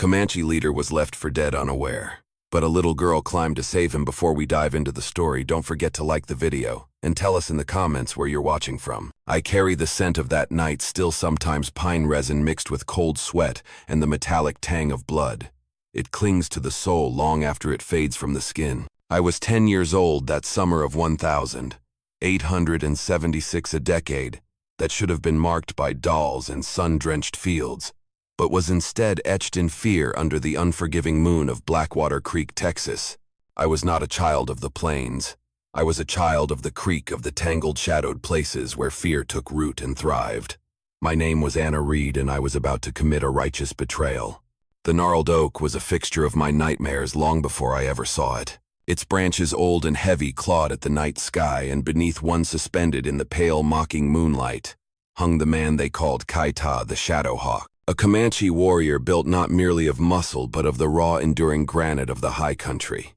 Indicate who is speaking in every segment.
Speaker 1: Comanche leader was left for dead unaware. But a little girl climbed to save him. Before we dive into the story, don't forget to like the video and tell us in the comments where you're watching from. I carry the scent of that night, still sometimes pine resin mixed with cold sweat and the metallic tang of blood. It clings to the soul long after it fades from the skin. I was 10 years old that summer of 1876, a decade that should have been marked by dolls and sun-drenched fields, but was instead etched in fear under the unforgiving moon of Blackwater Creek, Texas. I was not a child of the plains. I was a child of the creek, of the tangled, shadowed places where fear took root and thrived. My name was Anna Reed, and I was about to commit a righteous betrayal. The gnarled oak was a fixture of my nightmares long before I ever saw it. Its branches, old and heavy, clawed at the night sky, and beneath one, suspended in the pale, mocking moonlight, hung the man they called Kaita, the Shadow Hawk. A Comanche warrior built not merely of muscle but of the raw, enduring granite of the high country.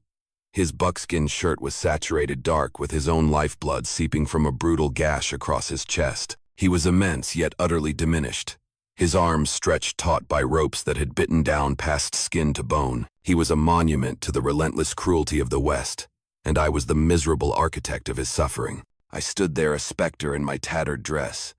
Speaker 1: His buckskin shirt was saturated dark, with his own lifeblood seeping from a brutal gash across his chest. He was immense, yet utterly diminished. His arms stretched taut by ropes that had bitten down past skin to bone. He was a monument to the relentless cruelty of the West, and I was the miserable architect of his suffering. I stood there, a specter in my tattered dress,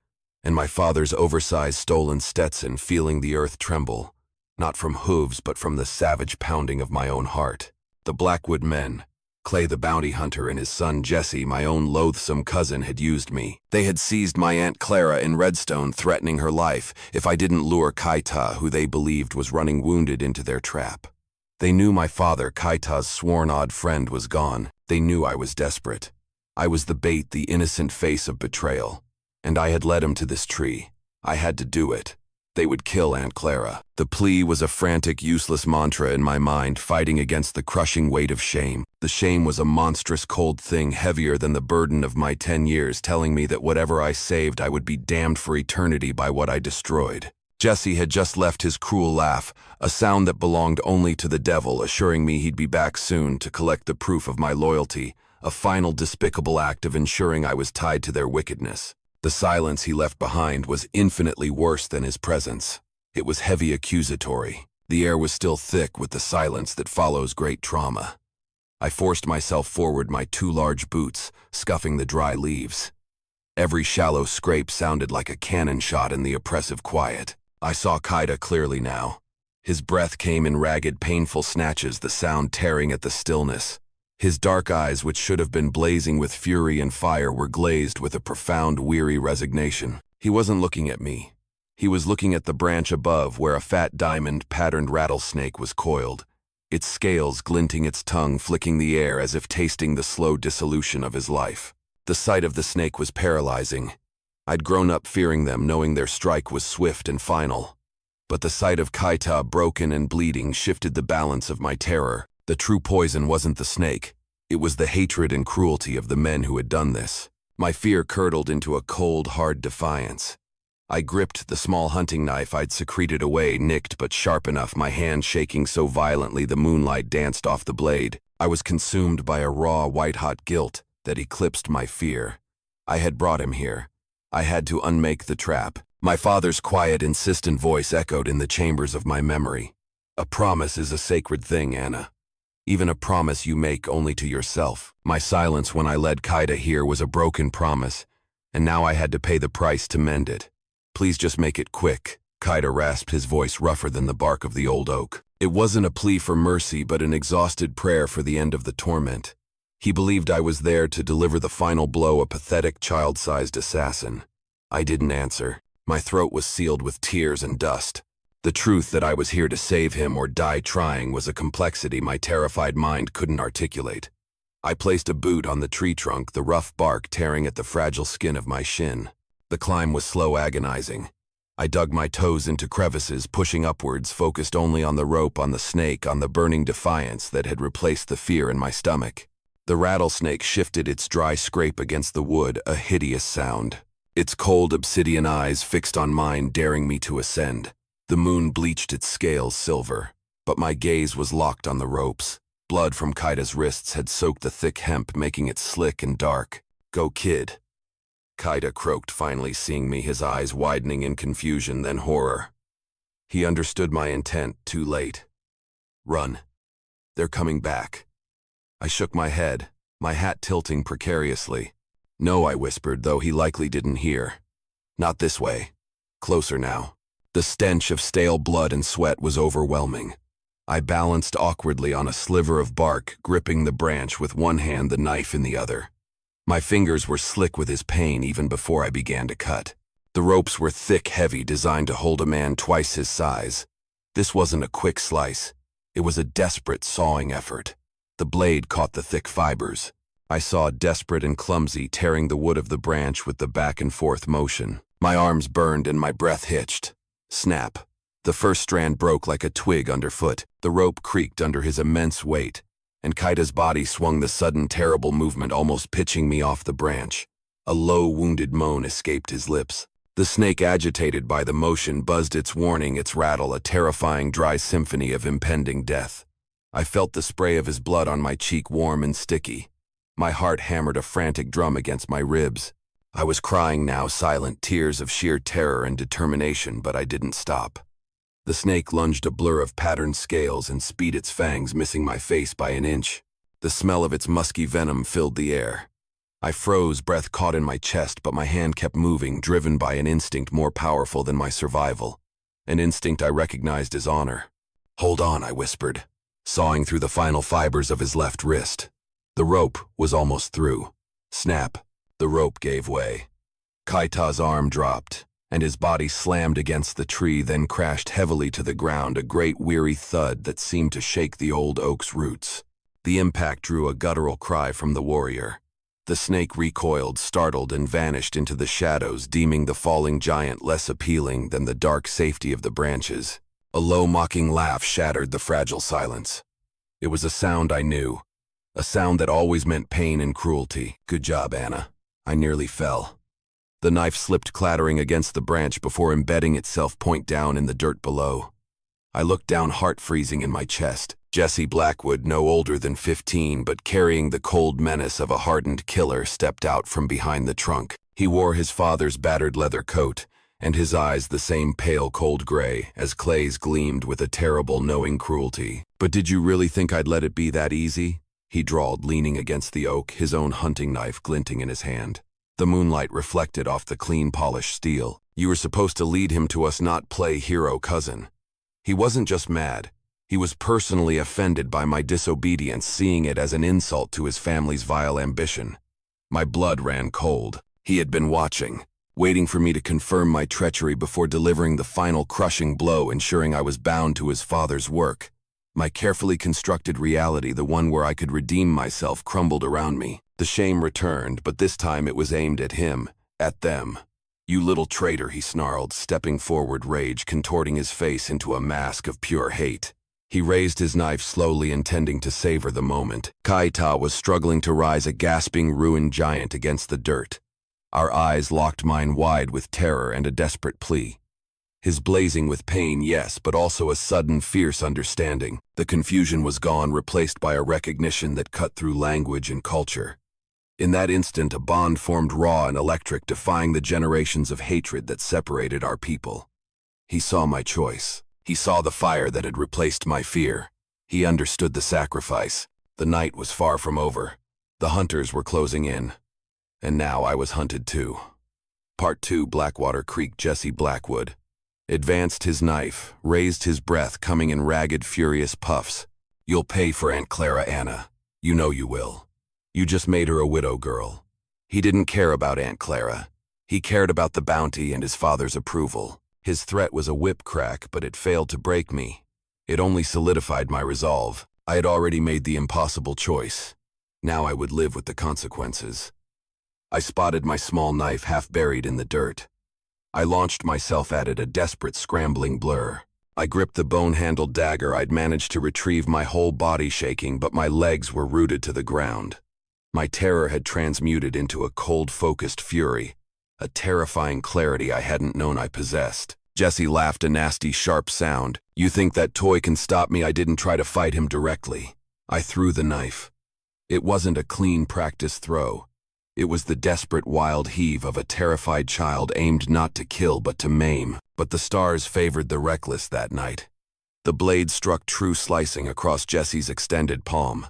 Speaker 1: and my father's oversized stolen Stetson, feeling the earth tremble, not from hooves but from the savage pounding of my own heart. The Blackwood men, Clay the bounty hunter and his son Jesse, my own loathsome cousin, had used me. They had seized my Aunt Clara in Redstone, threatening her life if I didn't lure Kaita, who they believed was running wounded, into their trap. They knew my father, Kaita's sworn odd friend, was gone. They knew I was desperate. I was the bait, the innocent face of betrayal. And I had led him to this tree. I had to do it. They would kill Aunt Clara. The plea was a frantic, useless mantra in my mind, fighting against the crushing weight of shame. The shame was a monstrous, cold thing, heavier than the burden of my 10 years, telling me that whatever I saved, I would be damned for eternity by what I destroyed. Jesse had just left his cruel laugh, a sound that belonged only to the devil, assuring me he'd be back soon to collect the proof of my loyalty, a final despicable act of ensuring I was tied to their wickedness. The silence he left behind was infinitely worse than his presence. It was heavy, accusatory. The air was still thick with the silence that follows great trauma. I forced myself forward, my 2 large boots scuffing the dry leaves. Every shallow scrape sounded like a cannon shot in the oppressive quiet. I saw Kaita clearly now. His breath came in ragged, painful snatches, the sound tearing at the stillness. His dark eyes, which should have been blazing with fury and fire, were glazed with a profound, weary resignation. He wasn't looking at me. He was looking at the branch above, where a fat, diamond-patterned rattlesnake was coiled, its scales glinting, its tongue flicking the air as if tasting the slow dissolution of his life. The sight of the snake was paralyzing. I'd grown up fearing them, knowing their strike was swift and final. But the sight of Kaita, broken and bleeding, shifted the balance of my terror. The true poison wasn't the snake. It was the hatred and cruelty of the men who had done this. My fear curdled into a cold, hard defiance. I gripped the small hunting knife I'd secreted away, nicked but sharp enough, my hand shaking so violently the moonlight danced off the blade. I was consumed by a raw, white-hot guilt that eclipsed my fear. I had brought him here. I had to unmake the trap. My father's quiet, insistent voice echoed in the chambers of my memory. A promise is a sacred thing, Anna. Even a promise you make only to yourself. My silence when I led Kaita here was a broken promise, and now I had to pay the price to mend it. Please just make it quick. Kaita rasped, his voice rougher than the bark of the old oak. It wasn't a plea for mercy, but an exhausted prayer for the end of the torment. He believed I was there to deliver the final blow, a pathetic, child-sized assassin. I didn't answer. My throat was sealed with tears and dust. The truth that I was here to save him or die trying was a complexity my terrified mind couldn't articulate. I placed a boot on the tree trunk, the rough bark tearing at the fragile skin of my shin. The climb was slow, agonizing. I dug my toes into crevices, pushing upwards, focused only on the rope, on the snake, on the burning defiance that had replaced the fear in my stomach. The rattlesnake shifted its dry scrape against the wood, a hideous sound. Its cold obsidian eyes fixed on mine, daring me to ascend. The moon bleached its scales silver, but my gaze was locked on the ropes. Blood from Kaita's wrists had soaked the thick hemp, making it slick and dark. "Go, kid," Kaita croaked, finally seeing me, his eyes widening in confusion, then horror. He understood my intent too late. Run. They're coming back. I shook my head, my hat tilting precariously. No, I whispered, though he likely didn't hear. Not this way. Closer now. The stench of stale blood and sweat was overwhelming. I balanced awkwardly on a sliver of bark, gripping the branch with one hand, the knife in the other. My fingers were slick with his pain even before I began to cut. The ropes were thick, heavy, designed to hold a man twice his size. This wasn't a quick slice. It was a desperate sawing effort. The blade caught the thick fibers. I saw, desperate and clumsy, tearing the wood of the branch with the back-and-forth motion. My arms burned and my breath hitched. Snap. The first strand broke like a twig underfoot. The rope creaked under his immense weight, and Kaita's body swung the sudden terrible movement, almost pitching me off the branch. A low, wounded moan escaped his lips. The snake, agitated by the motion, buzzed its warning, its rattle, a terrifying dry symphony of impending death. I felt the spray of his blood on my cheek, warm and sticky. My heart hammered a frantic drum against my ribs. I was crying now, silent tears of sheer terror and determination, but I didn't stop. The snake lunged, a blur of patterned scales, and sped its fangs, missing my face by an inch. The smell of its musky venom filled the air. I froze, breath caught in my chest, but my hand kept moving, driven by an instinct more powerful than my survival. An instinct I recognized as honor. "Hold on," I whispered, sawing through the final fibers of his left wrist. The rope was almost through. Snap. The rope gave way. Kaita's arm dropped, and his body slammed against the tree, then crashed heavily to the ground, a great weary thud that seemed to shake the old oak's roots. The impact drew a guttural cry from the warrior. The snake recoiled, startled, and vanished into the shadows, deeming the falling giant less appealing than the dark safety of the branches. A low, mocking laugh shattered the fragile silence. It was a sound I knew, a sound that always meant pain and cruelty. "Good job, Anna." I nearly fell. The knife slipped clattering against the branch before embedding itself point down in the dirt below. I looked down, heart freezing in my chest. Jesse Blackwood, no older than 15, but carrying the cold menace of a hardened killer, stepped out from behind the trunk. He wore his father's battered leather coat, and his eyes the same pale, cold gray as Clay's gleamed with a terrible, knowing cruelty. "But did you really think I'd let it be that easy?" he drawled, leaning against the oak, his own hunting knife glinting in his hand. The moonlight reflected off the clean, polished steel. "You were supposed to lead him to us, not play hero cousin." He wasn't just mad. He was personally offended by my disobedience, seeing it as an insult to his family's vile ambition. My blood ran cold. He had been watching, waiting for me to confirm my treachery before delivering the final crushing blow, ensuring I was bound to his father's work. My carefully constructed reality, the one where I could redeem myself, crumbled around me. The shame returned, but this time it was aimed at him, at them. "You little traitor," he snarled, stepping forward, rage contorting his face into a mask of pure hate. He raised his knife slowly, intending to savor the moment. Kaita was struggling to rise, a gasping, ruined giant against the dirt. Our eyes locked, mine wide with terror and a desperate plea. His blazing with pain, yes, but also a sudden, fierce understanding. The confusion was gone, replaced by a recognition that cut through language and culture. In that instant, a bond formed, raw and electric, defying the generations of hatred that separated our people. He saw my choice. He saw the fire that had replaced my fear. He understood the sacrifice. The night was far from over. The hunters were closing in. And now I was hunted too. Part 2. Blackwater Creek. Jesse Blackwood advanced his knife, raised his breath, coming in ragged, furious puffs. "You'll pay for Aunt Clara, Anna. You know you will. You just made her a widow girl." He didn't care about Aunt Clara. He cared about the bounty and his father's approval. His threat was a whip crack, but it failed to break me. It only solidified my resolve. I had already made the impossible choice. Now I would live with the consequences. I spotted my small knife half buried in the dirt. I launched myself at it, a desperate, scrambling blur. I gripped the bone-handled dagger I'd managed to retrieve, my whole body shaking, but my legs were rooted to the ground. My terror had transmuted into a cold, focused fury, a terrifying clarity I hadn't known I possessed. Jesse laughed, a nasty, sharp sound. "You think that toy can stop me?" I didn't try to fight him directly. I threw the knife. It wasn't a clean, practiced throw. It was the desperate wild heave of a terrified child aimed not to kill but to maim. But the stars favored the reckless that night. The blade struck true, slicing across Jesse's extended palm.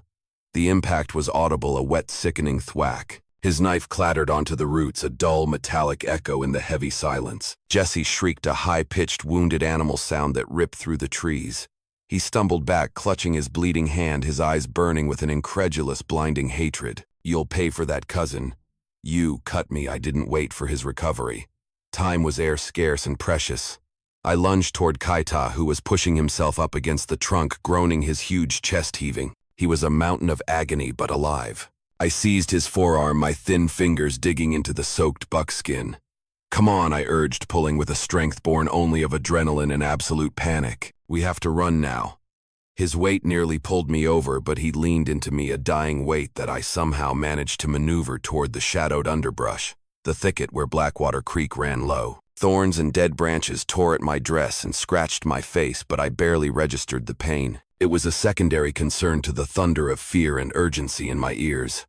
Speaker 1: The impact was audible, a wet, sickening thwack. His knife clattered onto the roots, a dull, metallic echo in the heavy silence. Jesse shrieked, a high-pitched, wounded animal sound that ripped through the trees. He stumbled back, clutching his bleeding hand, his eyes burning with an incredulous, blinding hatred. "You'll pay for that, cousin. You cut me." I didn't wait for his recovery. Time was scarce and precious. I lunged toward Kaita, who was pushing himself up against the trunk, groaning, his huge chest heaving. He was a mountain of agony, but alive. I seized his forearm, my thin fingers digging into the soaked buckskin. "Come on," I urged, pulling with a strength born only of adrenaline and absolute panic. "We have to run now." His weight nearly pulled me over, but he leaned into me, a dying weight that I somehow managed to maneuver toward the shadowed underbrush, the thicket where Blackwater Creek ran low. Thorns and dead branches tore at my dress and scratched my face, but I barely registered the pain. It was a secondary concern to the thunder of fear and urgency in my ears.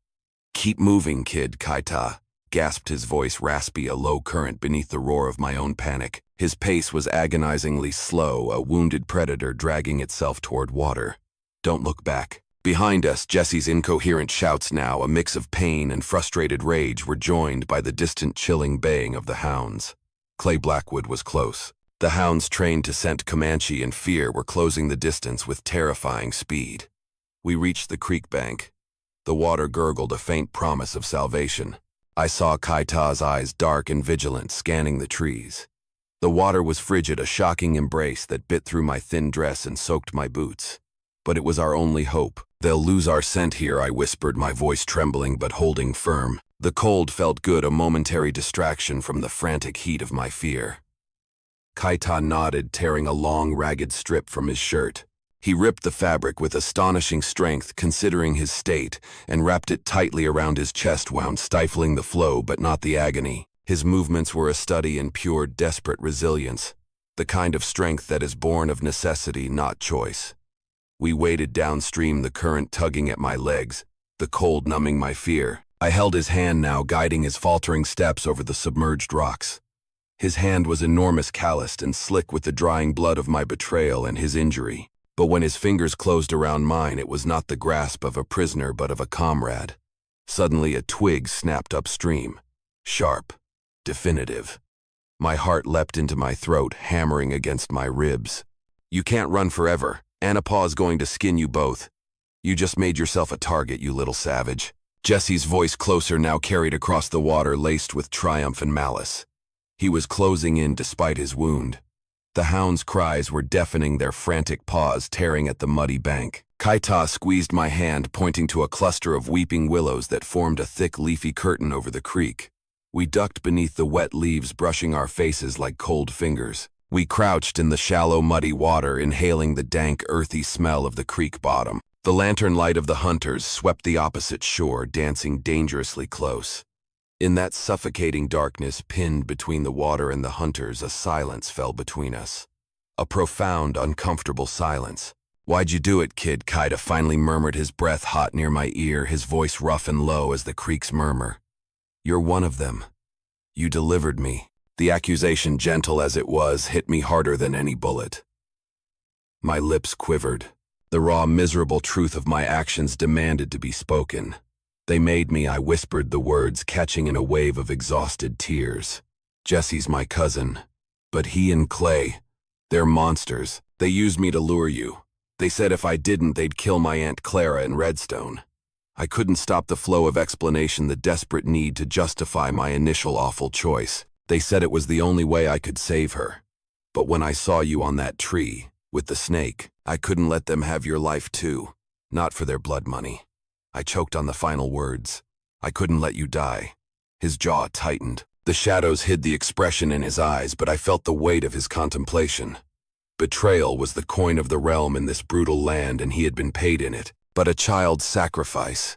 Speaker 1: "Keep moving, kid," Kaita gasped, his voice raspy, a low current beneath the roar of my own panic. His pace was agonizingly slow, a wounded predator dragging itself toward water. "Don't look back." Behind us, Jesse's incoherent shouts, now a mix of pain and frustrated rage, were joined by the distant, chilling baying of the hounds. Clay Blackwood was close. The hounds, trained to scent Comanche and fear, were closing the distance with terrifying speed. We reached the creek bank. The water gurgled, a faint promise of salvation. I saw Kaita's eyes, dark and vigilant, scanning the trees. The water was frigid, a shocking embrace that bit through my thin dress and soaked my boots. But it was our only hope. "They'll lose our scent here," I whispered, my voice trembling but holding firm. The cold felt good, a momentary distraction from the frantic heat of my fear. Kaita nodded, tearing a long, ragged strip from his shirt. He ripped the fabric with astonishing strength, considering his state, and wrapped it tightly around his chest wound, stifling the flow but not the agony. His movements were a study in pure, desperate resilience, the kind of strength that is born of necessity, not choice. We waded downstream, the current tugging at my legs, the cold numbing my fear. I held his hand now, guiding his faltering steps over the submerged rocks. His hand was enormous, calloused and slick with the drying blood of my betrayal and his injury. But when his fingers closed around mine, it was not the grasp of a prisoner but of a comrade. Suddenly a twig snapped upstream. Sharp. Definitive. My heart leapt into my throat, hammering against my ribs. "You can't run forever. Anapaw's going to skin you both. You just made yourself a target, you little savage." Jesse's voice, closer now, carried across the water, laced with triumph and malice. He was closing in despite his wound. The hounds' cries were deafening, their frantic paws tearing at the muddy bank. Kaita squeezed my hand, pointing to a cluster of weeping willows that formed a thick, leafy curtain over the creek. We ducked beneath the wet leaves, brushing our faces like cold fingers. We crouched in the shallow, muddy water, inhaling the dank, earthy smell of the creek bottom. The lantern light of the hunters swept the opposite shore, dancing dangerously close. In that suffocating darkness, pinned between the water and the hunters, a silence fell between us. A profound, uncomfortable silence. "Why'd you do it, kid?" Kaita finally murmured, his breath hot near my ear, his voice rough and low as the creek's murmur. "You're one of them. You delivered me." The accusation, gentle as it was, hit me harder than any bullet. My lips quivered. The raw, miserable truth of my actions demanded to be spoken. "They made me," I whispered, the words catching in a wave of exhausted tears. "Jesse's my cousin. But he and Clay, they're monsters. They used me to lure you. They said if I didn't, they'd kill my Aunt Clara in Redstone." I couldn't stop the flow of explanation, the desperate need to justify my initial awful choice. They said it was the only way I could save her. But when I saw you on that tree, with the snake, I couldn't let them have your life too. Not for their blood money. I choked on the final words. "I couldn't let you die." His jaw tightened. The shadows hid the expression in his eyes, but I felt the weight of his contemplation. Betrayal was the coin of the realm in this brutal land, and he had been paid in it. But a child's sacrifice.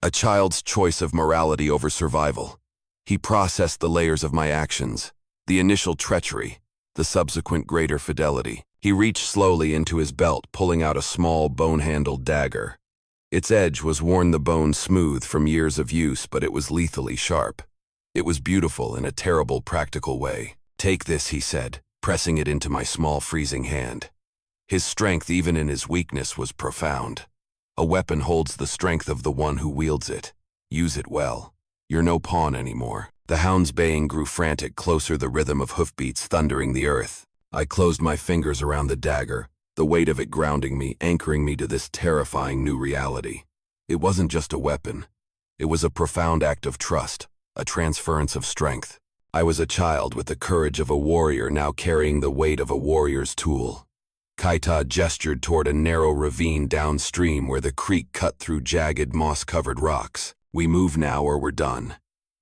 Speaker 1: A child's choice of morality over survival. He processed the layers of my actions, the initial treachery, the subsequent greater fidelity. He reached slowly into his belt, pulling out a small, bone-handled dagger. Its edge was worn the bone smooth from years of use, but it was lethally sharp. It was beautiful in a terrible practical way. "Take this," he said, pressing it into my small freezing hand. His strength, even in his weakness, was profound. A weapon holds the strength of the one who wields it. Use it well. You're no pawn anymore. The hound's baying grew frantic, closer, the rhythm of hoofbeats thundering the earth. I closed my fingers around the dagger, the weight of it grounding me, anchoring me to this terrifying new reality. It wasn't just a weapon. It was a profound act of trust, a transference of strength. I was a child with the courage of a warrior, now carrying the weight of a warrior's tool. Kaita gestured toward a narrow ravine downstream where the creek cut through jagged, moss-covered rocks. "We move now or we're done.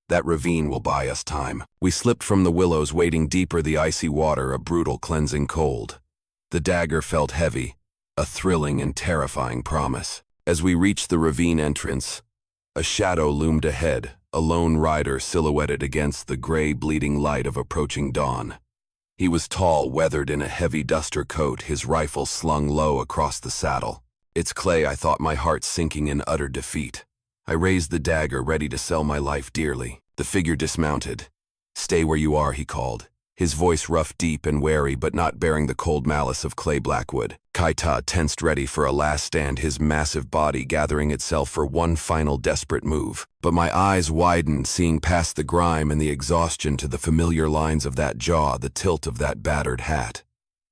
Speaker 1: That ravine will buy us time." We slipped from the willows, wading deeper, the icy water a brutal cleansing cold. The dagger felt heavy, a thrilling and terrifying promise. As we reached the ravine entrance, a shadow loomed ahead, a lone rider silhouetted against the gray, bleeding light of approaching dawn. He was tall, weathered in a heavy duster coat, his rifle slung low across the saddle. "It's Clay," I thought, my heart sinking in utter defeat. I raised the dagger, ready to sell my life dearly. The figure dismounted. "Stay where you are," he called, his voice rough, deep, and wary, but not bearing the cold malice of Clay Blackwood. Kaita tensed, ready for a last stand, his massive body gathering itself for one final desperate move. But my eyes widened, seeing past the grime and the exhaustion to the familiar lines of that jaw, the tilt of that battered hat.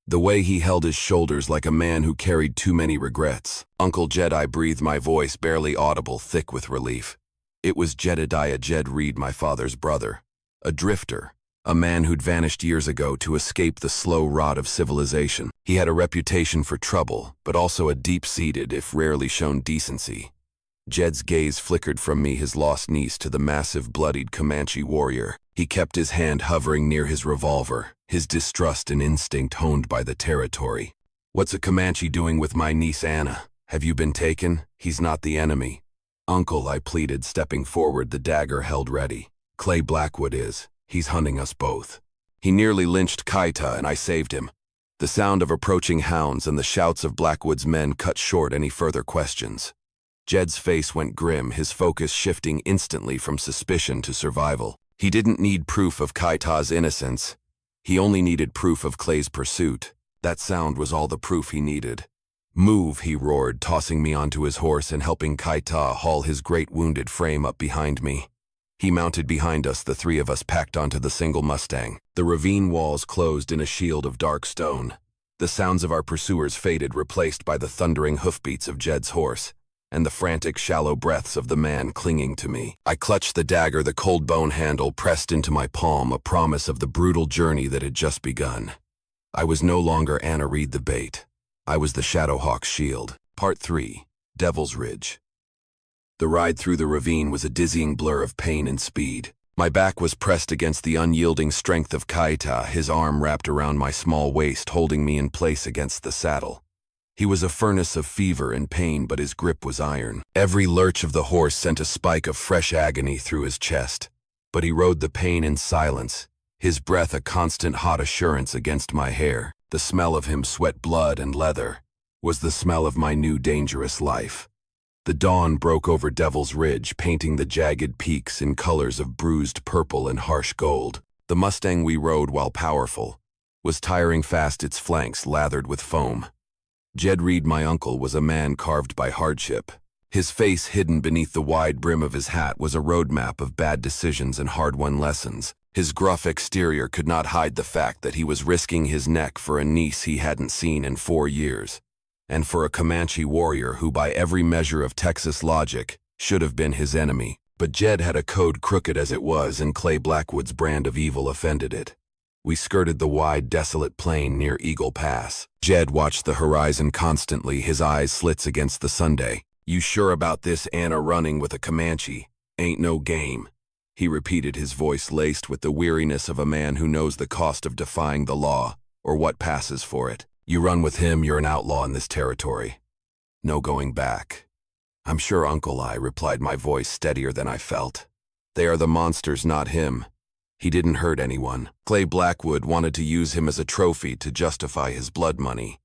Speaker 1: The way he held his shoulders like a man who carried too many regrets. "Uncle Jed," I breathed, my voice barely audible, thick with relief. It was Jedediah Jed Reed, my father's brother. A drifter, a man who'd vanished years ago to escape the slow rot of civilization. He had a reputation for trouble, but also a deep-seated, if rarely shown, decency. Jed's gaze flickered from me, his lost niece, to the massive, bloodied Comanche warrior. He kept his hand hovering near his revolver, his distrust and instinct honed by the territory. "What's a Comanche doing with my niece Anna? Have you been taken? He's not the enemy." "Uncle," I pleaded, stepping forward, the dagger held ready. "Clay Blackwood is. He's hunting us both. He nearly lynched Kaita, and I saved him." The sound of approaching hounds and the shouts of Blackwood's men cut short any further questions. Jed's face went grim, his focus shifting instantly from suspicion to survival. He didn't need proof of Kaita's innocence. He only needed proof of Clay's pursuit. That sound was all the proof he needed. "Move," he roared, tossing me onto his horse and helping Kaita haul his great wounded frame up behind me. He mounted behind us, the three of us packed onto the single Mustang. The ravine walls closed in a shield of dark stone. The sounds of our pursuers faded, replaced by the thundering hoofbeats of Jed's horse and the frantic, shallow breaths of the man clinging to me. I clutched the dagger, the cold bone handle pressed into my palm, a promise of the brutal journey that had just begun. I was no longer Anna Reed the bait. I was the Shadowhawk's shield. Part 3. Devil's Ridge. The ride through the ravine was a dizzying blur of pain and speed. My back was pressed against the unyielding strength of Kaita, his arm wrapped around my small waist, holding me in place against the saddle. He was a furnace of fever and pain, but his grip was iron. Every lurch of the horse sent a spike of fresh agony through his chest. But he rode the pain in silence, his breath a constant hot assurance against my hair. The smell of him, sweat, blood, and leather, was the smell of my new dangerous life. The dawn broke over Devil's Ridge, painting the jagged peaks in colors of bruised purple and harsh gold. The Mustang we rode, while powerful, was tiring fast, its flanks lathered with foam. Jed Reed, my uncle, was a man carved by hardship. His face, hidden beneath the wide brim of his hat, was a roadmap of bad decisions and hard-won lessons. His gruff exterior could not hide the fact that he was risking his neck for a niece he hadn't seen in 4 years, and for a Comanche warrior who, by every measure of Texas logic, should have been his enemy. But Jed had a code, crooked as it was, and Clay Blackwood's brand of evil offended it. We skirted the wide, desolate plain near Eagle Pass. Jed watched the horizon constantly, his eyes slits against the Sunday. "You sure about this, Anna, running with a Comanche? Ain't no game," he repeated, his voice laced with the weariness of a man who knows the cost of defying the law, or what passes for it. "You run with him, you're an outlaw in this territory. No going back." "I'm sure, Uncle," I replied, my voice steadier than I felt. "They are the monsters, not him. He didn't hurt anyone. Clay Blackwood wanted to use him as a trophy to justify his blood money.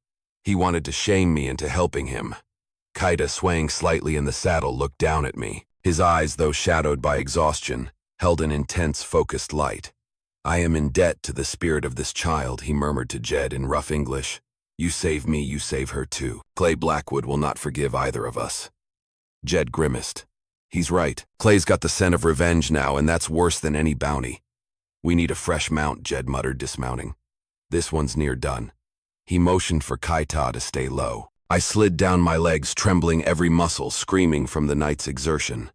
Speaker 1: He wanted to shame me into helping him. Kaita, swaying slightly in the saddle, looked down at me. His eyes, though shadowed by exhaustion, held an intense, focused light. "I am in debt to the spirit of this child," he murmured to Jed in rough English. "You save me, you save her too. Clay Blackwood will not forgive either of us." Jed grimaced. "He's right. Clay's got the scent of revenge now, and that's worse than any bounty." "We need a fresh mount," Jed muttered, dismounting. "This one's near done." He motioned for Kaita to stay low. I slid down my legs, trembling every muscle, screaming from the night's exertion.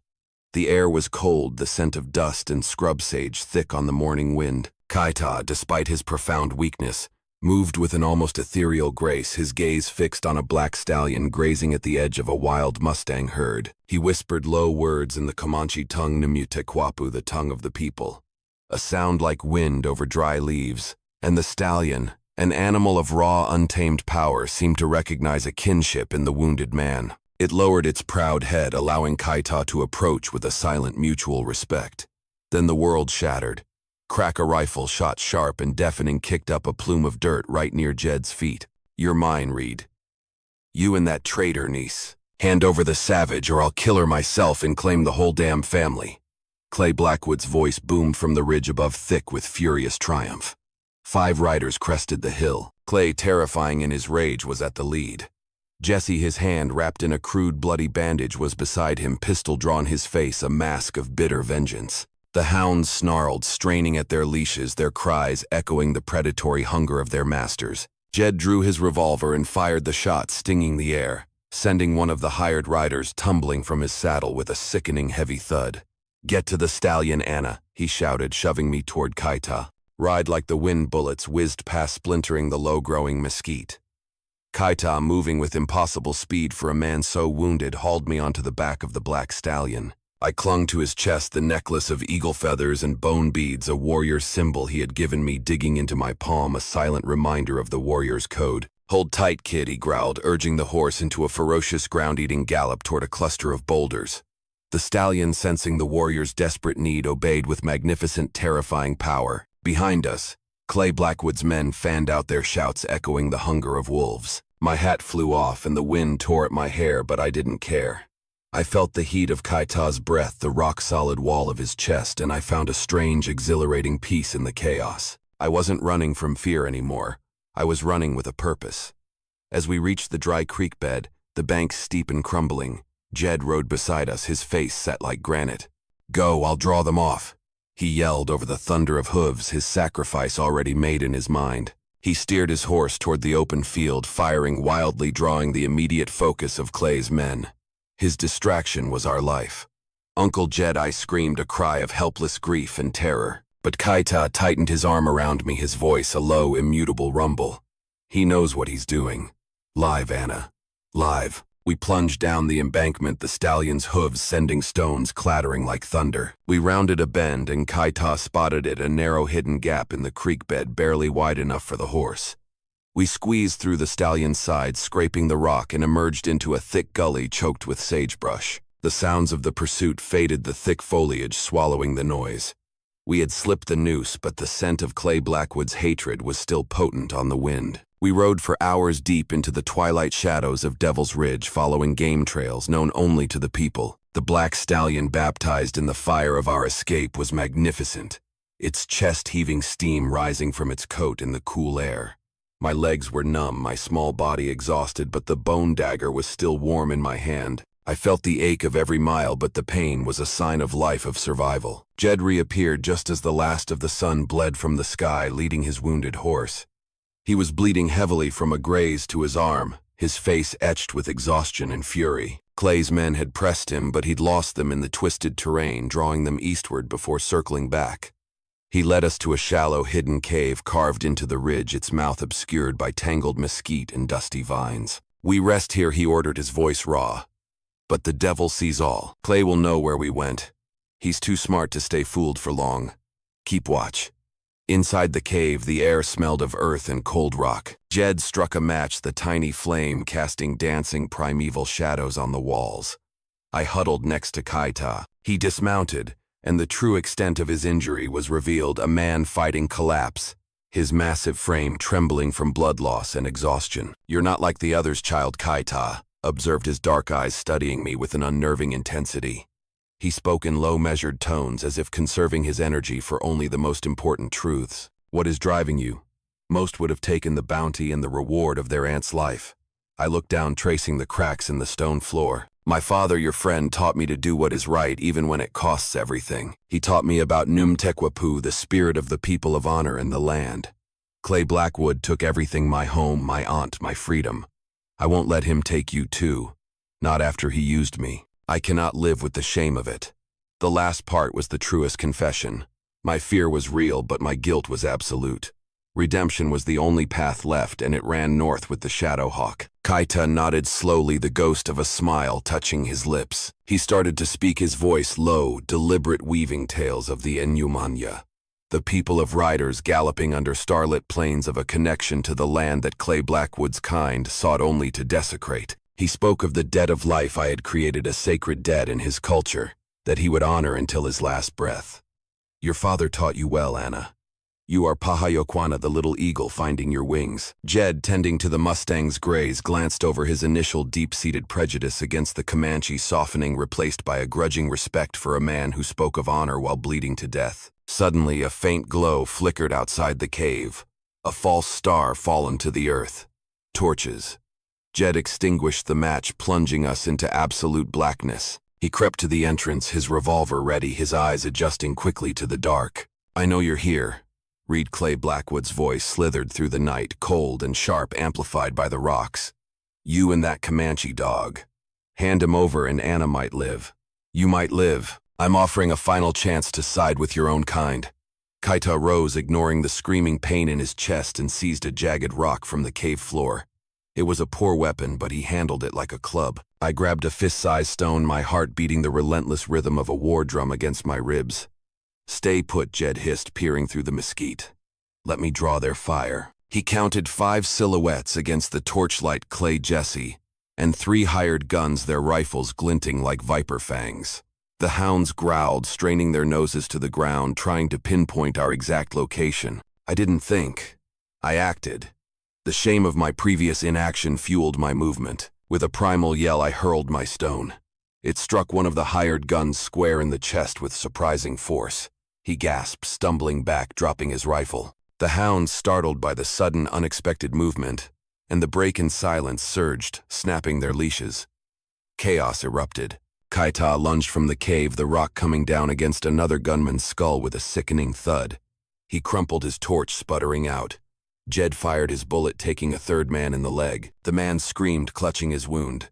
Speaker 1: The air was cold, the scent of dust and scrub sage thick on the morning wind. Kaita, despite his profound weakness, moved with an almost ethereal grace, his gaze fixed on a black stallion grazing at the edge of a wild Mustang herd. He whispered low words in the Comanche tongue, Namutekwapu, the tongue of the people. A sound like wind over dry leaves, and the stallion, an animal of raw, untamed power, seemed to recognize a kinship in the wounded man. It lowered its proud head, allowing Kaita to approach with a silent mutual respect. Then the world shattered. Crack, a rifle shot sharp and deafening kicked up a plume of dirt right near Jed's feet. "You're mine, Reed. You and that traitor niece. Hand over the savage or I'll kill her myself and claim the whole damn family." Clay Blackwood's voice boomed from the ridge above, thick with furious triumph. 5 riders crested the hill. Clay, terrifying in his rage, was at the lead. Jesse, his hand wrapped in a crude bloody bandage, was beside him, pistol drawn, his face a mask of bitter vengeance. The hounds snarled, straining at their leashes, their cries echoing the predatory hunger of their masters. Jed drew his revolver and fired the shot, stinging the air, sending one of the hired riders tumbling from his saddle with a sickening heavy thud. "Get to the stallion, Anna," he shouted, shoving me toward Kaita. Ride like the wind. Bullets whizzed past, splintering the low-growing mesquite. Kaita, moving with impossible speed for a man so wounded, hauled me onto the back of the black stallion. I clung to his chest, the necklace of eagle feathers and bone beads, a warrior symbol he had given me, digging into my palm, a silent reminder of the warrior's code. "Hold tight, kid," he growled, urging the horse into a ferocious ground-eating gallop toward a cluster of boulders. The stallion, sensing the warrior's desperate need, obeyed with magnificent, terrifying power. Behind us, Clay Blackwood's men fanned out, their shouts echoing the hunger of wolves. My hat flew off and the wind tore at my hair, but I didn't care. I felt the heat of Kaita's breath, the rock-solid wall of his chest, and I found a strange, exhilarating peace in the chaos. I wasn't running from fear anymore. I was running with a purpose. As we reached the dry creek bed, the banks steep and crumbling, Jed rode beside us, his face set like granite. "Go, I'll draw them off," he yelled over the thunder of hooves, his sacrifice already made in his mind. He steered his horse toward the open field, firing wildly, drawing the immediate focus of Clay's men. His distraction was our life. "Uncle Jed," I screamed, a cry of helpless grief and terror. But Kaita tightened his arm around me, his voice a low, immutable rumble. "He knows what he's doing. Live, Anna. Live." We plunged down the embankment, the stallion's hooves sending stones clattering like thunder. We rounded a bend, and Kaita spotted it, a narrow hidden gap in the creek bed, barely wide enough for the horse. We squeezed through the stallion's sides, scraping the rock, and emerged into a thick gully choked with sagebrush. The sounds of the pursuit faded, the thick foliage swallowing the noise. We had slipped the noose, but the scent of Clay Blackwood's hatred was still potent on the wind. We rode for hours deep into the twilight shadows of Devil's Ridge, following game trails known only to the people. The black stallion, baptized in the fire of our escape, was magnificent, its chest-heaving steam rising from its coat in the cool air. My legs were numb, my small body exhausted, but the bone dagger was still warm in my hand. I felt the ache of every mile, but the pain was a sign of life, of survival. Jed reappeared just as the last of the sun bled from the sky, leading his wounded horse. He was bleeding heavily from a graze to his arm, his face etched with exhaustion and fury. Clay's men had pressed him, but he'd lost them in the twisted terrain, drawing them eastward before circling back. He led us to a shallow, hidden cave carved into the ridge, its mouth obscured by tangled mesquite and dusty vines. "We rest here," he ordered, his voice raw. "But the devil sees all. Clay will know where we went. He's too smart to stay fooled for long. Keep watch." Inside the cave, the air smelled of earth and cold rock. Jed struck a match, the tiny flame casting dancing primeval shadows on the walls. I huddled next to Kaita. He dismounted, and the true extent of his injury was revealed, a man fighting collapse, his massive frame trembling from blood loss and exhaustion. "You're not like the others, child," Kaita observed his dark eyes studying me with an unnerving intensity. He spoke in low, measured tones as if conserving his energy for only the most important truths. What is driving you? Most would have taken the bounty and the reward of their aunt's life. I looked down, tracing the cracks in the stone floor. My father, your friend, taught me to do what is right even when it costs everything. He taught me about Numtekwapu, the spirit of the people of honor in the land. Clay Blackwood took everything: my home, my aunt, my freedom. I won't let him take you too. Not after he used me. I cannot live with the shame of it. The last part was the truest confession. My fear was real, but my guilt was absolute. Redemption was the only path left, and it ran north with the Shadowhawk. Kaita nodded slowly, the ghost of a smile touching his lips. He started to speak, his voice low, deliberate, weaving tales of the Enyumanya. The people of riders galloping under starlit plains, of a connection to the land that Clay Blackwood's kind sought only to desecrate. He spoke of the debt of life I had created, a sacred debt in his culture, that he would honor until his last breath. Your father taught you well, Anna. You are Pahayokwana, the little eagle finding your wings. Jed, tending to the Mustang's graze, glanced over his initial deep-seated prejudice against the Comanche, softening, replaced by a grudging respect for a man who spoke of honor while bleeding to death. Suddenly, a faint glow flickered outside the cave. A false star fallen to the earth. Torches. Jed extinguished the match, plunging us into absolute blackness. He crept to the entrance, his revolver ready, his eyes adjusting quickly to the dark. I know you're here. Reed Clay Blackwood's voice slithered through the night, cold and sharp, amplified by the rocks. You and that Comanche dog. Hand him over and Anna might live. You might live. I'm offering a final chance to side with your own kind. Kaita rose, ignoring the screaming pain in his chest, and seized a jagged rock from the cave floor. It was a poor weapon, but he handled it like a club. I grabbed a fist-sized stone, my heart beating the relentless rhythm of a war drum against my ribs. Stay put, Jed hissed, peering through the mesquite. Let me draw their fire. He counted 5 silhouettes against the torchlight, Clay, Jesse, and 3 hired guns, their rifles glinting like viper fangs. The hounds growled, straining their noses to the ground, trying to pinpoint our exact location. I didn't think. I acted. The shame of my previous inaction fueled my movement. With a primal yell, I hurled my stone. It struck one of the hired guns square in the chest with surprising force. He gasped, stumbling back, dropping his rifle. The hounds, startled by the sudden, unexpected movement, and the break in silence, surged, snapping their leashes. Chaos erupted. Kaita lunged from the cave, the rock coming down against another gunman's skull with a sickening thud. He crumpled his torch, sputtering out. Jed fired his bullet, taking a third man in the leg. The man screamed, clutching his wound.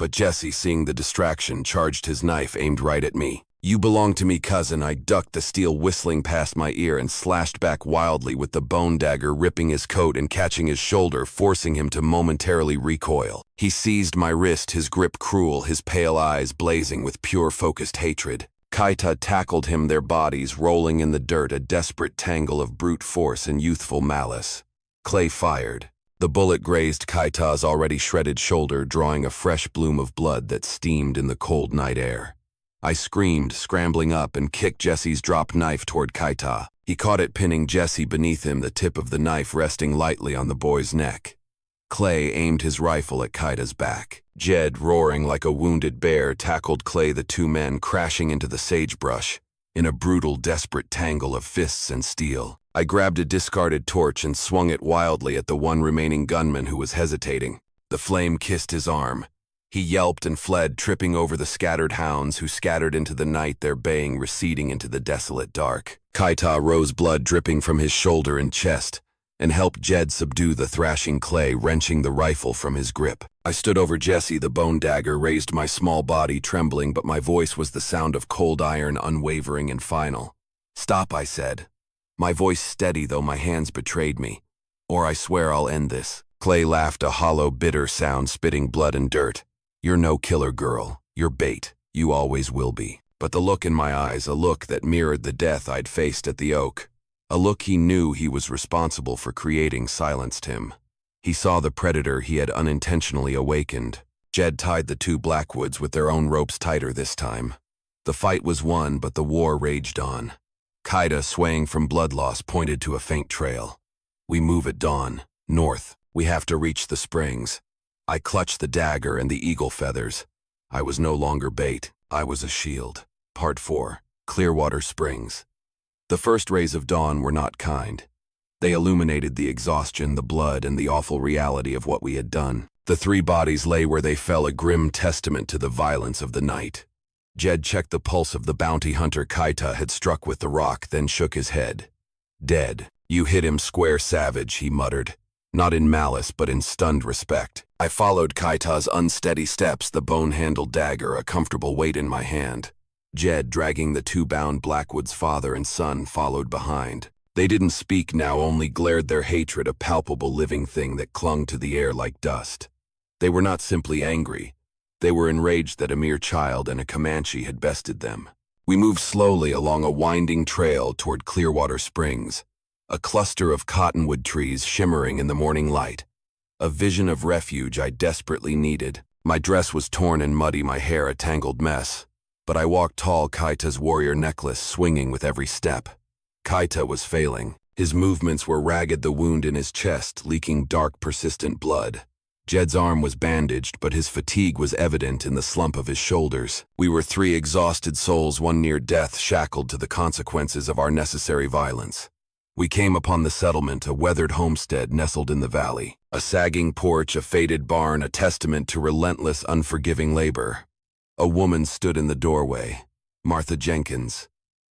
Speaker 1: But Jesse, seeing the distraction, charged his knife, aimed right at me. You belong to me, cousin. I ducked, the steel whistling past my ear, and slashed back wildly with the bone dagger, ripping his coat and catching his shoulder, forcing him to momentarily recoil. He seized my wrist, his grip cruel, his pale eyes blazing with pure, focused hatred. Kaita tackled him, their bodies rolling in the dirt, a desperate tangle of brute force and youthful malice. Clay fired. The bullet grazed Kaita's already shredded shoulder, drawing a fresh bloom of blood that steamed in the cold night air. I screamed, scrambling up, and kicked Jesse's dropped knife toward Kaita. He caught it, pinning Jesse beneath him, the tip of the knife resting lightly on the boy's neck. Clay aimed his rifle at Kaita's back. Jed, roaring like a wounded bear, tackled Clay, the 2 men crashing into the sagebrush, in a brutal, desperate tangle of fists and steel. I grabbed a discarded torch and swung it wildly at the one remaining gunman who was hesitating. The flame kissed his arm. He yelped and fled, tripping over the scattered hounds who scattered into the night, their baying receding into the desolate dark. Kaita rose, blood dripping from his shoulder and chest, and helped Jed subdue the thrashing Clay, wrenching the rifle from his grip. I stood over Jesse, the bone dagger raised, my small body trembling, but my voice was the sound of cold iron, unwavering and final. Stop, I said. My voice steady, though my hands betrayed me. Or I swear I'll end this. Clay laughed, a hollow, bitter sound, spitting blood and dirt. You're no killer, girl. You're bait. You always will be. But the look in my eyes, a look that mirrored the death I'd faced at the Oak, a look he knew he was responsible for creating, silenced him. He saw the predator he had unintentionally awakened. Jed tied the 2 Blackwoods with their own ropes tighter this time. The fight was won, but the war raged on. Kaita, swaying from blood loss, pointed to a faint trail. We move at dawn. North. We have to reach the springs. I clutched the dagger and the eagle feathers. I was no longer bait. I was a shield. Part 4. Clearwater Springs. The first rays of dawn were not kind. They illuminated the exhaustion, the blood, and the awful reality of what we had done. The 3 bodies lay where they fell, a grim testament to the violence of the night. Jed checked the pulse of the bounty hunter Kaita had struck with the rock, then shook his head. Dead. You hit him square, savage, he muttered. Not in malice, but in stunned respect. I followed Kaita's unsteady steps, the bone-handled dagger a comfortable weight in my hand. Jed, dragging the 2 bound Blackwood's father and son, followed behind. They didn't speak now, only glared their hatred, a palpable living thing that clung to the air like dust. They were not simply angry. They were enraged that a mere child and a Comanche had bested them. We moved slowly along a winding trail toward Clearwater Springs, a cluster of cottonwood trees shimmering in the morning light. A vision of refuge I desperately needed. My dress was torn and muddy, my hair a tangled mess. But I walked tall, Kaita's warrior necklace swinging with every step. Kaita was failing. His movements were ragged, the wound in his chest leaking dark, persistent blood. Jed's arm was bandaged, but his fatigue was evident in the slump of his shoulders. We were 3 exhausted souls, one near death, shackled to the consequences of our necessary violence. We came upon the settlement, a weathered homestead nestled in the valley. A sagging porch, a faded barn, a testament to relentless, unforgiving labor. A woman stood in the doorway, Martha Jenkins.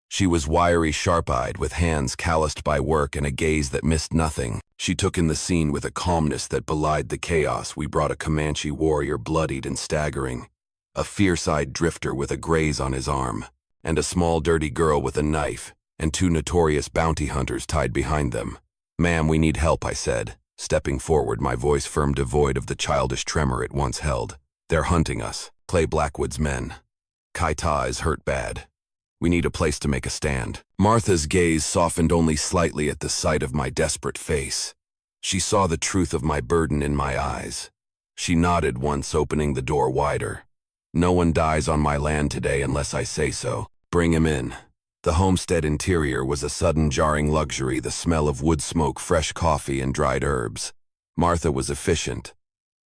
Speaker 1: She was wiry, sharp-eyed, with hands calloused by work and a gaze that missed nothing. She took in the scene with a calmness that belied the chaos. We brought a Comanche warrior, bloodied and staggering, a fierce-eyed drifter with a graze on his arm, and a small, dirty girl with a knife, and 2 notorious bounty hunters tied behind them. "Ma'am, we need help," I said, stepping forward, my voice firm, devoid of the childish tremor it once held. "They're hunting us, Clay Blackwood's men. Kaita is hurt bad. We need a place to make a stand." Martha's gaze softened only slightly at the sight of my desperate face. She saw the truth of my burden in my eyes. She nodded once, opening the door wider. "No one dies on my land today unless I say so. Bring him in." The homestead interior was a sudden jarring luxury, the smell of wood smoke, fresh coffee, and dried herbs. Martha was efficient,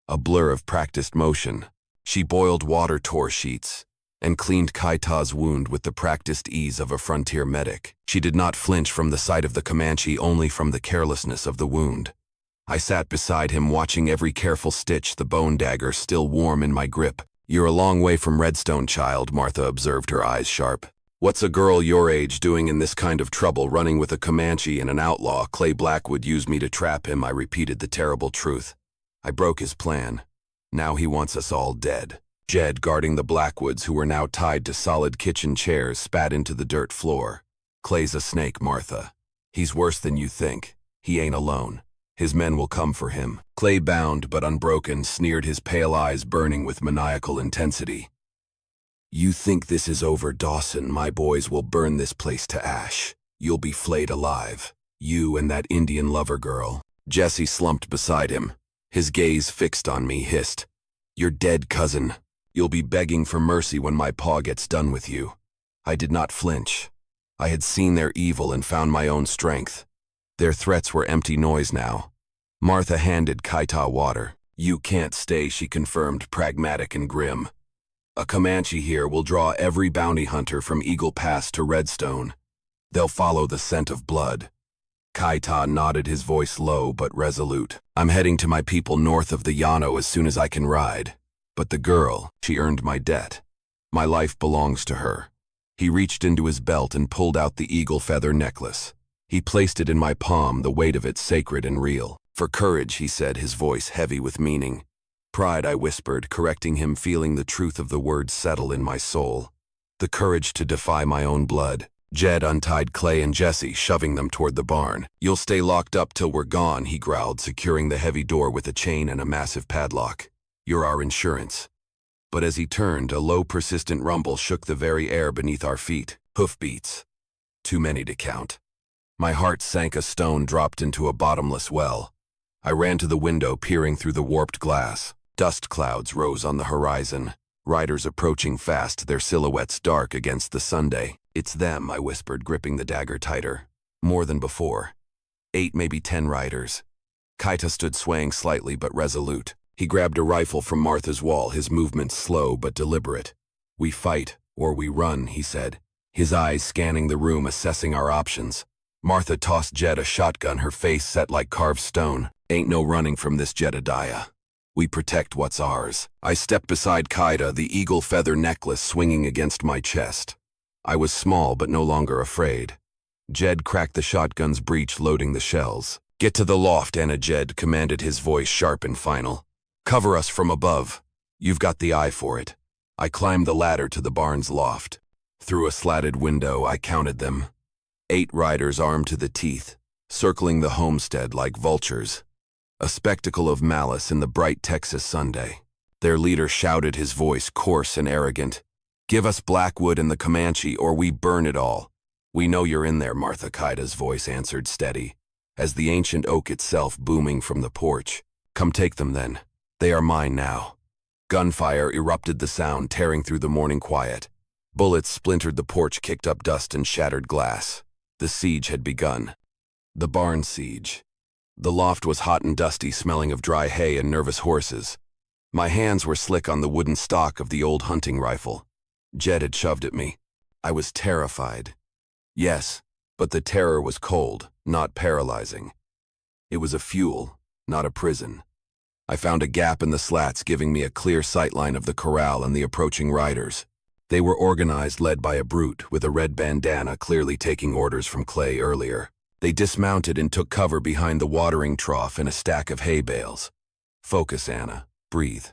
Speaker 1: a blur of practiced motion. She boiled water, tore sheets, and cleaned Kaita's wound with the practiced ease of a frontier medic. She did not flinch from the sight of the Comanche, only from the carelessness of the wound. I sat beside him, watching every careful stitch, the bone dagger still warm in my grip. "You're a long way from Redstone, child," Martha observed, her eyes sharp. "What's a girl your age doing in this kind of trouble, running with a Comanche and an outlaw? Clay Blackwood used me to trap him," I repeated the terrible truth. "I broke his plan. Now he wants us all dead." Jed, guarding the Blackwoods, who were now tied to solid kitchen chairs, spat into the dirt floor. "Clay's a snake, Martha. He's worse than you think. He ain't alone. His men will come for him." Clay, bound but unbroken, sneered, his pale eyes burning with maniacal intensity. "You think this is over, Dawson? My boys will burn this place to ash. You'll be flayed alive. You and that Indian lover girl." Jesse slumped beside him, his gaze fixed on me, hissed, "You're dead, cousin. You'll be begging for mercy when my paw gets done with you." I did not flinch. I had seen their evil and found my own strength. Their threats were empty noise now. Martha handed Kaita water. "You can't stay," she confirmed, pragmatic and grim. "A Comanche here will draw every bounty hunter from Eagle Pass to Redstone. They'll follow the scent of blood." Kaita nodded, his voice low but resolute. "I'm heading to my people north of the Llano as soon as I can ride. But the girl, she earned my debt. My life belongs to her." He reached into his belt and pulled out the eagle feather necklace. He placed it in my palm, the weight of it sacred and real. "For courage," he said, his voice heavy with meaning. "Pride," I whispered, correcting him, feeling the truth of the words settle in my soul. "The courage to defy my own blood." Jed untied Clay and Jesse, shoving them toward the barn. "You'll stay locked up till we're gone," he growled, securing the heavy door with a chain and a massive padlock. "You're our insurance." But as he turned, a low, persistent rumble shook the very air beneath our feet. Hoofbeats. Too many to count. My heart sank, a stone dropped into a bottomless well. I ran to the window, peering through the warped glass. Dust clouds rose on the horizon, riders approaching fast, their silhouettes dark against the Sunday. "It's them," I whispered, gripping the dagger tighter. More than before. 8, maybe 10 riders. Kaita stood swaying slightly but resolute. He grabbed a rifle from Martha's wall, his movements slow but deliberate. "We fight, or we run," he said, his eyes scanning the room, assessing our options. Martha tossed Jed a shotgun, her face set like carved stone. "Ain't no running from this, Jedediah. We protect what's ours." I stepped beside Kaida, the eagle feather necklace swinging against my chest. I was small but no longer afraid. Jed cracked the shotgun's breech, loading the shells. "Get to the loft, Anna," Jed commanded, his voice sharp and final. "Cover us from above. You've got the eye for it." I climbed the ladder to the barn's loft. Through a slatted window, I counted them. 8 riders armed to the teeth, circling the homestead like vultures. A spectacle of malice in the bright Texas Sunday. Their leader shouted, his voice coarse and arrogant. "Give us Blackwood and the Comanche, or we burn it all." "We know you're in there," Martha Kaida's voice answered, steady, as the ancient oak itself booming from the porch. "Come take them then. They are mine now." Gunfire erupted, the sound tearing through the morning quiet. Bullets splintered the porch, kicked up dust and shattered glass. The siege had begun. The barn siege. The loft was hot and dusty, smelling of dry hay and nervous horses. My hands were slick on the wooden stock of the old hunting rifle. Jed had shoved at me. I was terrified. Yes, but the terror was cold, not paralyzing. It was a fuel, not a prison. I found a gap in the slats, giving me a clear sightline of the corral and the approaching riders. They were organized, led by a brute with a red bandana, clearly taking orders from Clay earlier. They dismounted and took cover behind the watering trough and a stack of hay bales. "Focus, Anna. Breathe."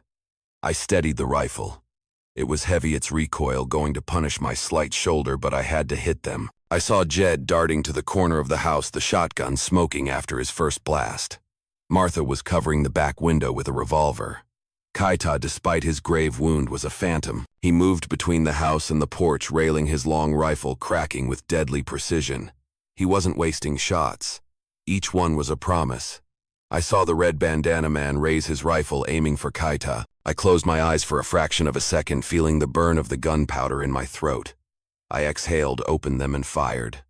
Speaker 1: I steadied the rifle. It was heavy, its recoil going to punish my slight shoulder, but I had to hit them. I saw Jed darting to the corner of the house, the shotgun smoking after his first blast. Martha was covering the back window with a revolver. Kaita, despite his grave wound, was a phantom. He moved between the house and the porch, railing his long rifle, cracking with deadly precision. He wasn't wasting shots. Each one was a promise. I saw the red bandana man raise his rifle, aiming for Kaita. I closed my eyes for a fraction of a second, feeling the burn of the gunpowder in my throat. I exhaled, opened them, and fired.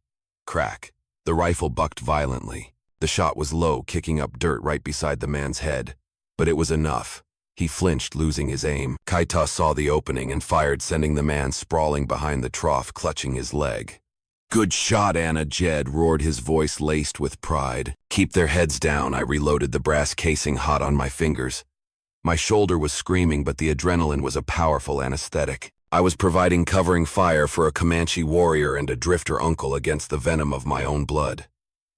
Speaker 1: Crack. The rifle bucked violently. The shot was low, kicking up dirt right beside the man's head. But it was enough. He flinched, losing his aim. Kaita saw the opening and fired, sending the man sprawling behind the trough, clutching his leg. "Good shot, Anna," Jed roared, his voice laced with pride. "Keep their heads down." I reloaded, the brass casing hot on my fingers. My shoulder was screaming, but the adrenaline was a powerful anesthetic. I was providing covering fire for a Comanche warrior and a drifter uncle against the venom of my own blood.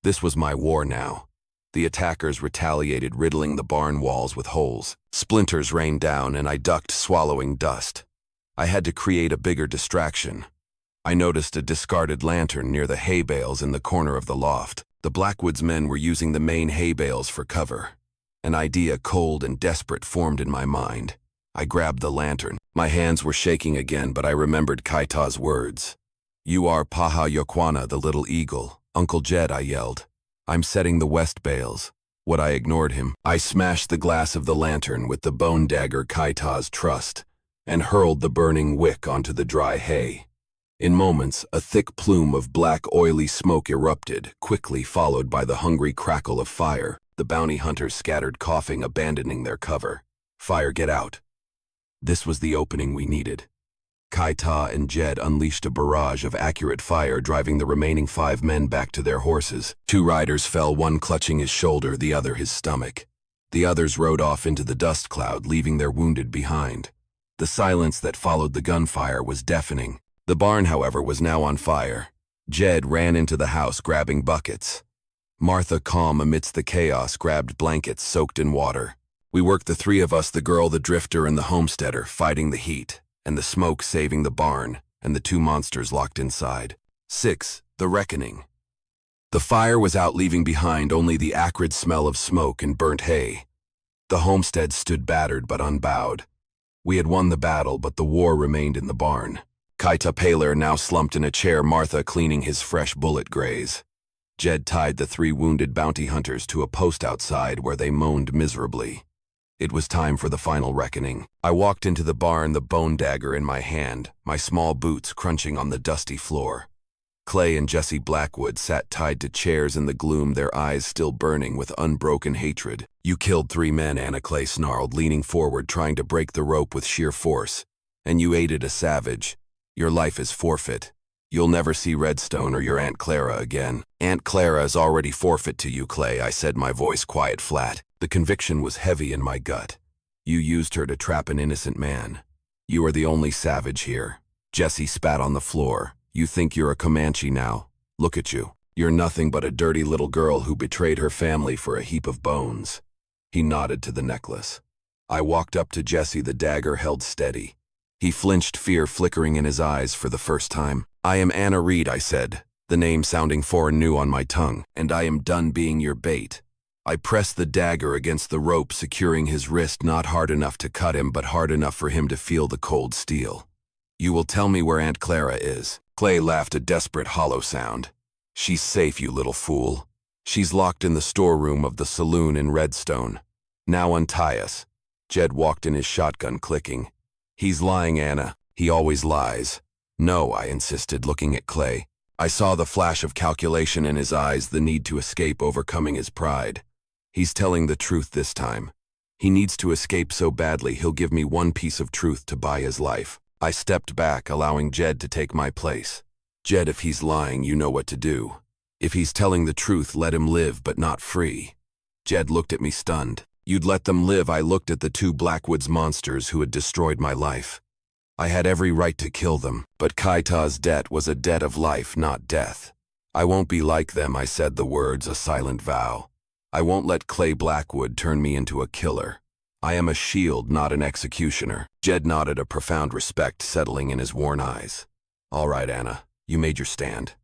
Speaker 1: This was my war now. The attackers retaliated, riddling the barn walls with holes. Splinters rained down, and I ducked, swallowing dust. I had to create a bigger distraction. I noticed a discarded lantern near the hay bales in the corner of the loft. The Blackwoods men were using the main hay bales for cover. An idea, cold and desperate, formed in my mind. I grabbed the lantern. My hands were shaking again, but I remembered Kaita's words. "You are Paha Yokwana, the little eagle." "Uncle Jed," I yelled. "I'm setting the west bales." What I ignored him. I smashed the glass of the lantern with the bone dagger Kaita's trust, and hurled the burning wick onto the dry hay. In moments, a thick plume of black, oily smoke erupted, quickly followed by the hungry crackle of fire. The bounty hunters scattered, coughing, abandoning their cover. "Fire, get out." This was the opening we needed. Kaita and Jed unleashed a barrage of accurate fire, driving the remaining 5 men back to their horses. 2 riders fell, one clutching his shoulder, the other his stomach. The others rode off into the dust cloud, leaving their wounded behind. The silence that followed the gunfire was deafening. The barn, however, was now on fire. Jed ran into the house, grabbing buckets. Martha, calm amidst the chaos, grabbed blankets soaked in water. We worked, the 3 of us, the girl, the drifter, and the homesteader, fighting the heat, and the smoke saving the barn, and the 2 monsters locked inside. 6. The Reckoning. The fire was out, leaving behind only the acrid smell of smoke and burnt hay. The homestead stood battered but unbowed. We had won the battle, but the war remained in the barn. Kaita Paler now slumped in a chair, Martha cleaning his fresh bullet graze. Jed tied the 3 wounded bounty hunters to a post outside, where they moaned miserably. It was time for the final reckoning. I walked into the barn, the bone dagger in my hand, my small boots crunching on the dusty floor. Clay and Jesse Blackwood sat tied to chairs in the gloom, their eyes still burning with unbroken hatred. "You killed 3 men," Anna, Clay snarled, leaning forward, trying to break the rope with sheer force. "And you aided a savage. Your life is forfeit. You'll never see Redstone or your Aunt Clara again." "Aunt Clara is already forfeit to you, Clay," I said, my voice quiet flat. The conviction was heavy in my gut. "You used her to trap an innocent man. You are the only savage here." Jesse spat on the floor. "You think you're a Comanche now? Look at you. You're nothing but a dirty little girl who betrayed her family for a heap of bones." He nodded to the necklace. I walked up to Jesse, the dagger held steady. He flinched, fear flickering in his eyes for the first time. "I am Anna Reed," I said, the name sounding foreign new on my tongue, "and I am done being your bait." I pressed the dagger against the rope, securing his wrist, not hard enough to cut him, but hard enough for him to feel the cold steel. "You will tell me where Aunt Clara is." Clay laughed, a desperate hollow sound. "She's safe, you little fool. She's locked in the storeroom of the saloon in Redstone. Now untie us." Jed walked in, his shotgun clicking. "He's lying, Anna. He always lies." "No," I insisted, looking at Clay. I saw the flash of calculation in his eyes, the need to escape overcoming his pride. "He's telling the truth this time. He needs to escape so badly he'll give me one piece of truth to buy his life." I stepped back, allowing Jed to take my place. "Jed, if he's lying, you know what to do. If he's telling the truth, let him live, but not free." Jed looked at me stunned. "You'd let them live?" I looked at the 2 Blackwoods monsters who had destroyed my life. I had every right to kill them, but Kaita's debt was a debt of life, not death. "I won't be like them," I said, the words a silent vow. "I won't let Clay Blackwood turn me into a killer. I am a shield, not an executioner." Jed nodded, a profound respect settling in his worn eyes. "All right, Anna, you made your stand.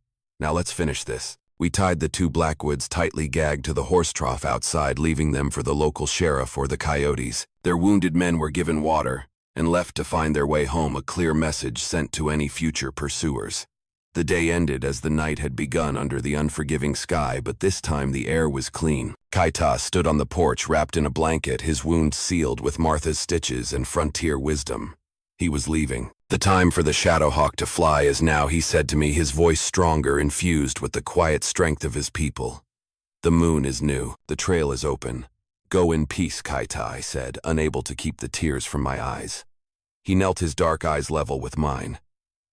Speaker 1: Now let's finish this." We tied the 2 Blackwoods tightly gagged to the horse trough outside, leaving them for the local sheriff or the coyotes. Their wounded men were given water and left to find their way home, a clear message sent to any future pursuers. The day ended as the night had begun under the unforgiving sky, but this time the air was clean. Kaita stood on the porch wrapped in a blanket, his wounds sealed with Martha's stitches and frontier wisdom. He was leaving. "The time for the Shadowhawk to fly is now," he said to me, his voice stronger, infused with the quiet strength of his people. "The moon is new. The trail is open. Go in peace, Kaita," I said, unable to keep the tears from my eyes. He knelt, his dark eyes level with mine.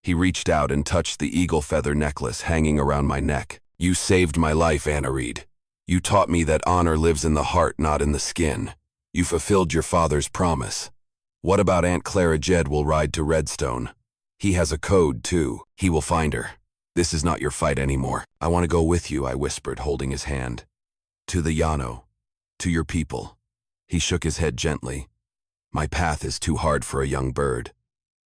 Speaker 1: He reached out and touched the eagle feather necklace hanging around my neck. "You saved my life, Anna Reed. You taught me that honor lives in the heart, not in the skin. You fulfilled your father's promise. What about Aunt Clara?" "Jed will ride to Redstone. He has a code, too. He will find her. This is not your fight anymore." "I want to go with you," I whispered, holding his hand. "To the Llano. To your people." He shook his head gently. "My path is too hard for a young bird.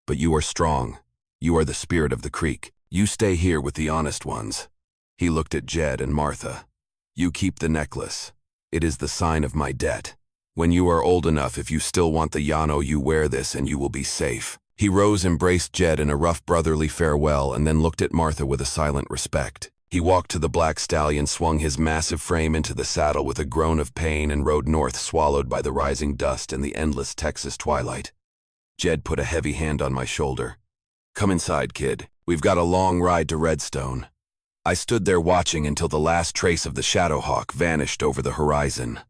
Speaker 1: But you are strong. You are the spirit of the creek. You stay here with the honest ones." He looked at Jed and Martha. "You keep the necklace. It is the sign of my debt. When you are old enough, if you still want the Llano, you wear this and you will be safe." He rose, embraced Jed in a rough brotherly farewell, and then looked at Martha with a silent respect. He walked to the black stallion, swung his massive frame into the saddle with a groan of pain, and rode north, swallowed by the rising dust and the endless Texas twilight. Jed put a heavy hand on my shoulder. "Come inside, kid. We've got a long ride to Redstone." I stood there watching until the last trace of the Shadowhawk vanished over the horizon.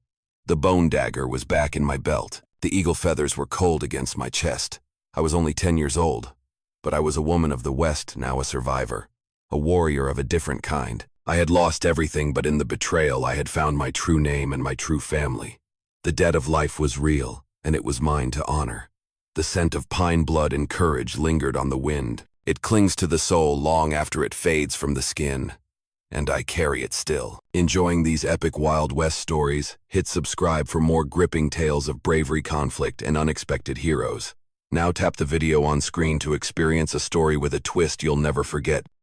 Speaker 1: The bone dagger was back in my belt. The eagle feathers were cold against my chest. I was only 10 years old, but I was a woman of the West, now a survivor, a warrior of a different kind. I had lost everything, but in the betrayal I had found my true name and my true family. The debt of life was real, and it was mine to honor. The scent of pine blood and courage lingered on the wind. It clings to the soul long after it fades from the skin. And I carry it still. Enjoying these epic Wild West stories? Hit subscribe for more gripping tales of bravery, conflict, and unexpected heroes. Now tap the video on screen to experience a story with a twist you'll never forget.